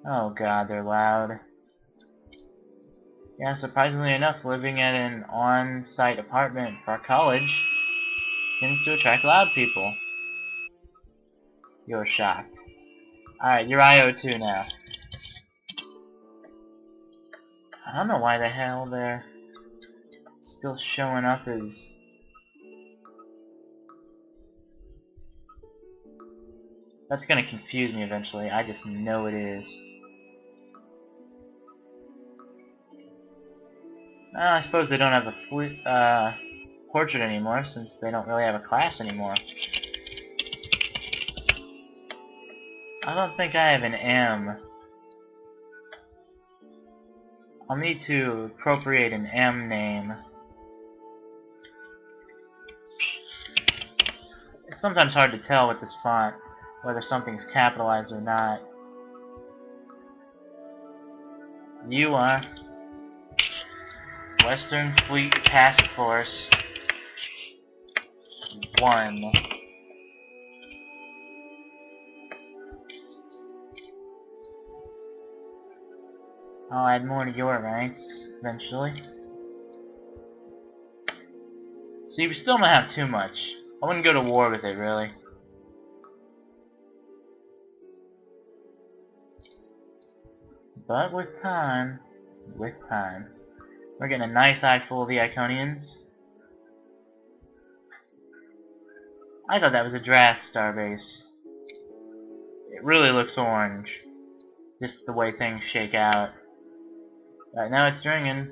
Oh god, they're loud. Yeah, surprisingly enough, living at an on-site apartment for college tends to attract loud people. You're shocked. Alright, you're IO2 now. I don't know why the hell they're still showing up as... That's gonna confuse me eventually, I just know it is. I suppose they don't have a portrait anymore, since they don't really have a class anymore. I don't think I have an M. I'll need to appropriate an M name. It's sometimes hard to tell with this font whether something's capitalized or not. You are Western Fleet Task Force 1. I'll add more to your ranks eventually. See, we still don't have too much. I wouldn't go to war with it, really. But with time, we're getting a nice eye full of the Iconians. I thought that was a draft starbase. It really looks orange, just the way things shake out. Right now it's ringing.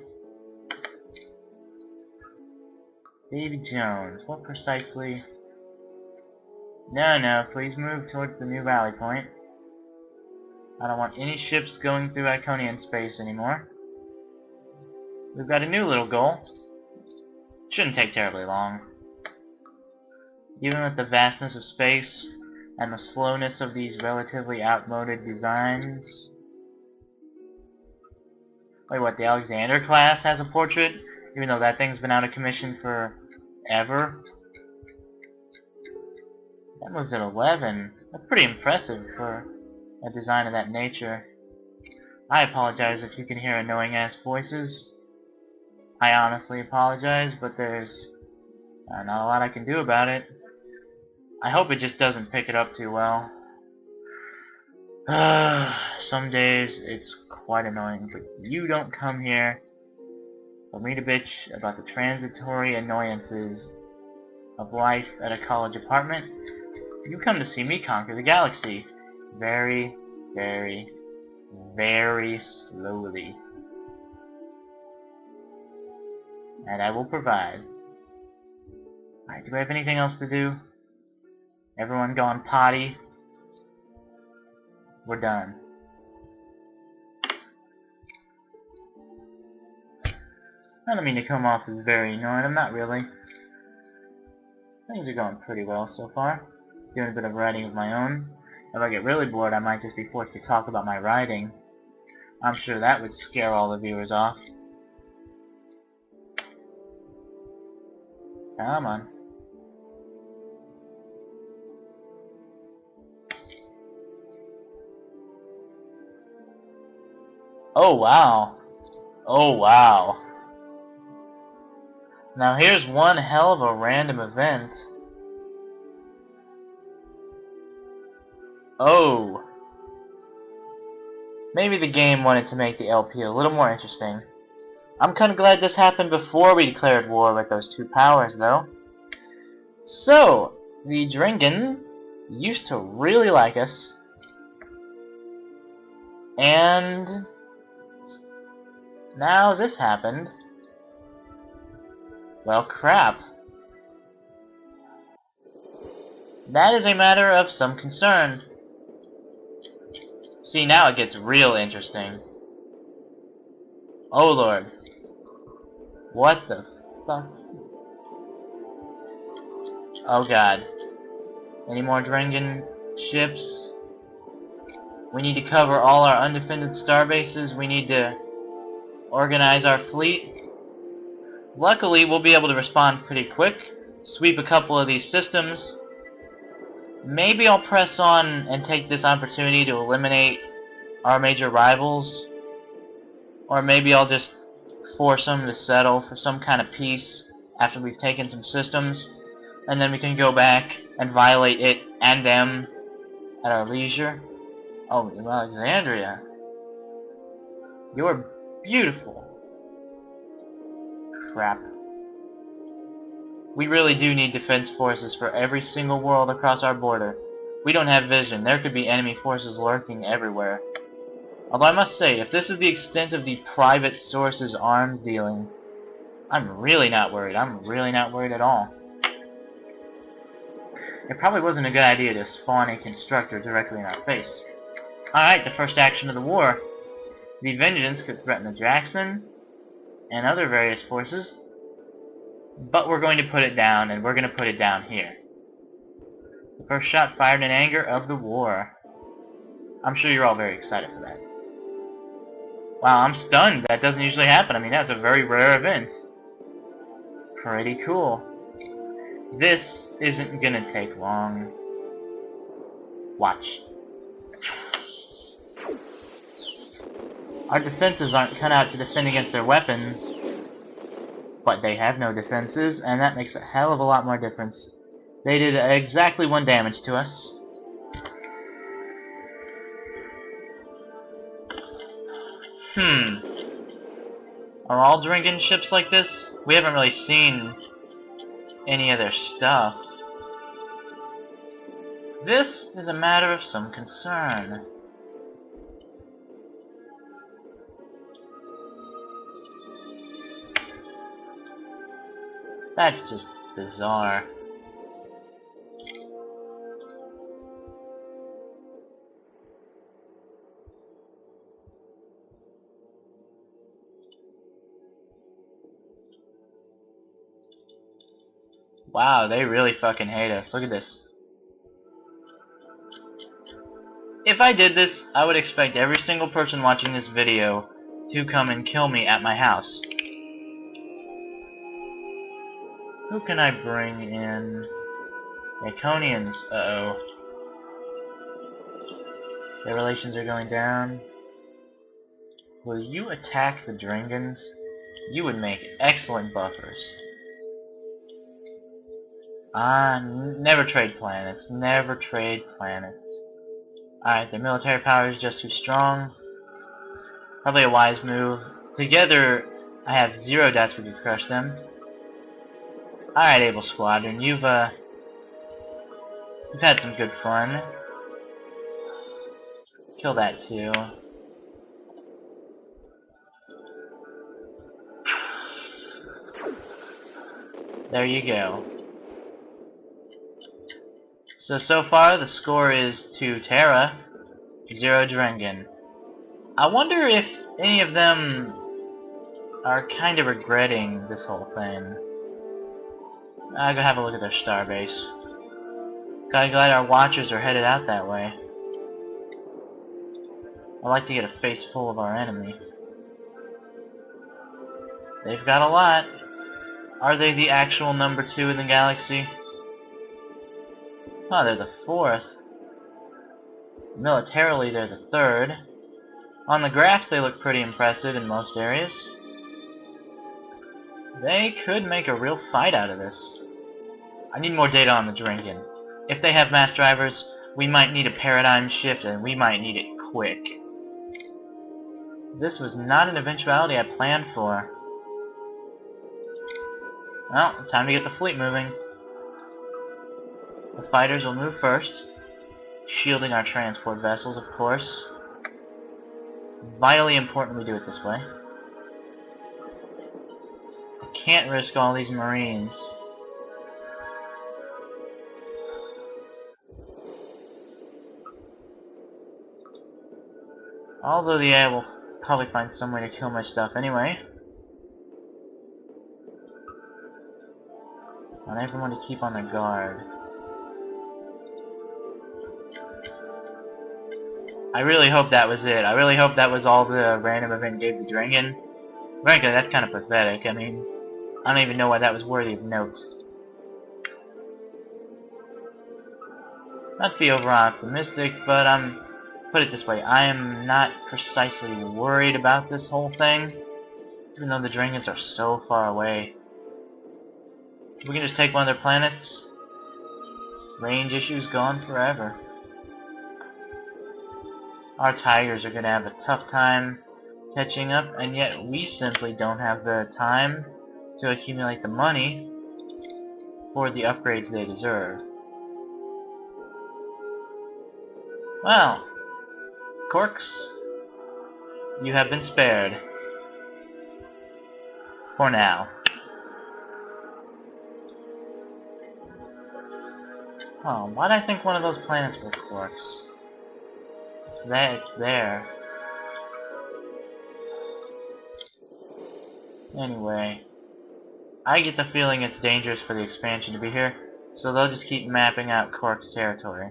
Davy Jones, what precisely? No, please move towards the new valley point. I don't want any ships going through Iconian space anymore. We've got a new little goal. Shouldn't take terribly long. Even with the vastness of space and the slowness of these relatively outmoded designs. Wait, what, the Alexander class has a portrait? Even though that thing's been out of commission forever? That moves at 11. That's pretty impressive for a design of that nature. I apologize if you can hear annoying-ass voices. I honestly apologize, but there's not a lot I can do about it. I hope it just doesn't pick it up too well. Some days it's quite annoying, but you don't come here for me to bitch about the transitory annoyances of life at a college apartment. You come to see me conquer the galaxy. Very, very, very slowly. And I will provide. Alright, do we have anything else to do? Everyone gone potty? We're done. I don't mean to come off as very annoying, I'm not really. Things are going pretty well so far. Doing a bit of writing of my own. If I get really bored, I might just be forced to talk about my writing. I'm sure that would scare all the viewers off. Come on. Oh wow. Oh wow. Now here's one hell of a random event. Oh. Maybe the game wanted to make the LP a little more interesting. I'm kinda glad this happened before we declared war with those two powers, though. So, the Dringan used to really like us. And now this happened. Well, crap. That is a matter of some concern. See, now it gets real interesting. Oh lord. What the fuck? Oh god. Any more Dringan ships? We need to cover all our undefended starbases. We need to organize our fleet. Luckily, we'll be able to respond pretty quick. Sweep a couple of these systems. Maybe I'll press on and take this opportunity to eliminate our major rivals. Or maybe I'll just force them to settle for some kind of peace after we've taken some systems, and then we can go back and violate it and them at our leisure. Oh, Alexandria. You're beautiful. Crap. We really do need defense forces for every single world across our border. We don't have vision. There could be enemy forces lurking everywhere. Although I must say, if this is the extent of the private sources arms dealing, I'm really not worried. I'm really not worried at all. It probably wasn't a good idea to spawn a constructor directly in our face. Alright, the first action of the war. The Vengeance could threaten the Jackson and other various forces, but we're going to put it down, and we're going to put it down here. The first shot fired in anger of the war. I'm sure you're all very excited for that. Wow, I'm stunned. That doesn't usually happen. I mean, that's a very rare event. Pretty cool. This isn't gonna take long. Watch. Our defenses aren't cut out to defend against their weapons, but they have no defenses, and that makes a hell of a lot more difference. They did exactly 1 damage to us. Are all drinking ships like this? We haven't really seen any of their stuff. This is a matter of some concern. That's just bizarre. Wow, they really fucking hate us. Look at this. If I did this, I would expect every single person watching this video to come and kill me at my house. Who can I bring in? Iconians. Uh-oh. Their relations are going down. Will you attack the Dringans? You would make excellent buffers. Never trade planets. Never trade planets. Alright, their military power is just too strong. Probably a wise move. Together, I have 0 doubts we could crush them. Alright, Able Squadron, you've had some good fun. Kill that too. There you go. So far the score is 2 Terra, 0 Drengen. I wonder if any of them are kind of regretting this whole thing. I'll go have a look at their starbase. Kinda glad our watchers are headed out that way. I like to get a face full of our enemy. They've got a lot. Are they the actual number 2 in the galaxy? Oh, they're the 4th. Militarily, they're the 3rd. On the graph, they look pretty impressive in most areas. They could make a real fight out of this. I need more data on the Drinken. If they have mass drivers, we might need a paradigm shift, and we might need it quick. This was not an eventuality I planned for. Well, time to get the fleet moving. The fighters will move first, shielding our transport vessels, of course. Vitally important we do it this way. I can't risk all these Marines. Although the AI will probably find some way to kill my stuff anyway. I want everyone to keep on their guard. I really hope that was it. I really hope that was all the random event gave the Drengen. Frankly, that's kind of pathetic. I mean, I don't even know why that was worthy of note. Not to be over optimistic, but I'm put it this way, I am not precisely worried about this whole thing, even though the Dragons are so far away. If we can just take one of their planets, range issues gone forever. Our Tigers are going to have a tough time catching up, and yet we simply don't have the time to accumulate the money for the upgrades they deserve. Well, Corks, you have been spared. For now. Oh, why'd I think one of those planets were Corks? It's there. Anyway, I get the feeling it's dangerous for the expansion to be here, so they'll just keep mapping out Cork's territory.